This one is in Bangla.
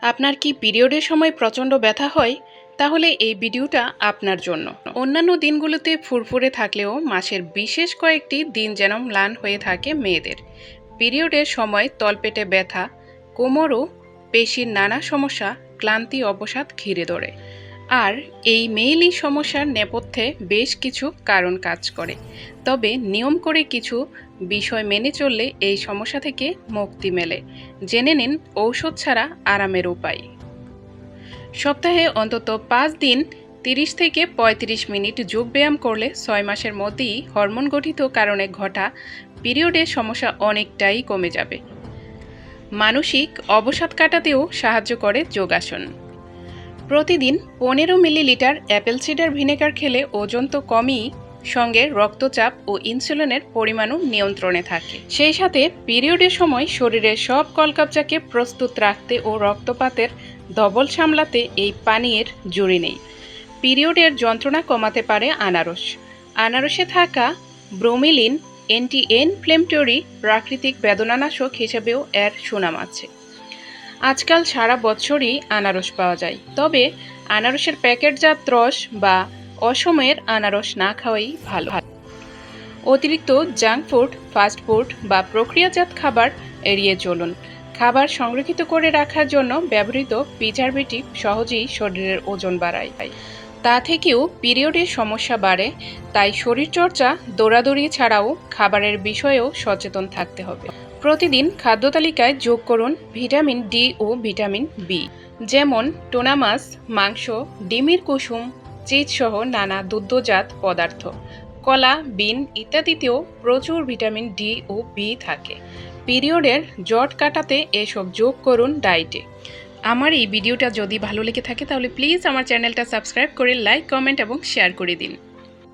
আপনার কি পিরিয়ডের সময় প্রচণ্ড ব্যথা হয়? তাহলে এই ভিডিওটা আপনার জন্য। অন্যান্য দিনগুলোতে ফুরফুরে থাকলেও মাসের বিশেষ কয়েকটি দিন যেন ম্লান হয়ে থাকে মেয়েদের। পিরিয়ডের সময় তলপেটে ব্যথা, কোমর ও পেশির নানা সমস্যা, ক্লান্তি অবসাদ ঘিরে ধরে। আর এই মেইলি সমস্যার নেপথ্যে বেশ কিছু কারণ কাজ করে। তবে নিয়ম করে কিছু বিষয় মেনে চললে এই সমস্যা থেকে মুক্তি মেলে। জেনে নিন ঔষধ ছাড়া আরামের উপায়। সপ্তাহে অন্তত 5 দিন 30 থেকে 35 মিনিট যোগব্যায়াম করলে 6 মাসের মধ্যেই হরমোন গঠিত কারণে ঘটা পিরিয়ডের সমস্যা অনেকটাই কমে যাবে। মানসিক অবসাদ কাটাতেও সাহায্য করে যোগাসন। প্রতিদিন 15 মিলিলিটার অ্যাপেল সিডার ভিনেগার খেলে ওজন তো কমই, সঙ্গে রক্তচাপ ও ইনসুলিনের পরিমাণও নিয়ন্ত্রণে থাকে। সেই সাথে পিরিয়ডের সময় শরীরের সব কলকাবজাকে প্রস্তুত রাখতে ও রক্তপাতের দবল সামলাতে এই পানীয়ের জুড়ি নেই। পিরিয়ডের যন্ত্রণা কমাতে পারে আনারস। আনারসে থাকা ব্রোমিলিন অ্যান্টি ইনফ্লেমেটরি প্রাকৃতিক বেদনানাশক হিসেবেও এর সুনাম আছে। আজকাল সারা বছরই আনারস পাওয়া যায়, তবে আনারসের প্যাকেটজাত রস বা অসময়ের আনারস না খাওয়াই ভালো। অতিরিক্ত জাঙ্ক ফুড, ফাস্ট ফুড বা প্রক্রিয়াজাত খাবার এড়িয়ে চলুন। খাবার সংরক্ষিত করে রাখার জন্য ব্যবহৃত প্রিজারভেটিভ সহজেই শরীরের ওজন বাড়ায়। তা থেকেও পিরিয়ডের সমস্যা বাড়ে, তাই শরীরচর্চা, দৌড়াদৌড়ি ছাড়াও খাবারের বিষয়েও সচেতন থাকতে হবে। প্রতিদিন খাদ্য তালিকায় যোগ করুন ভিটামিন ডি ও ভিটামিন বি, যেমন টুনা মাছ, মাংস, ডিমের কুসুম, চিজ সহ নানা দুগ্ধজাত পদার্থ, কলা, বিন ইত্যাদিতেও প্রচুর ভিটামিন ডি ও বি থাকে। পিরিয়ডের জট কাটাতে এসব যোগ করুন ডায়েটে। আমার এই ভিডিওটা যদি ভালো লেগে থাকে তাহলে প্লিজ আমার চ্যানেলটা সাবস্ক্রাইব করে লাইক, কমেন্ট এবং শেয়ার করে দিন।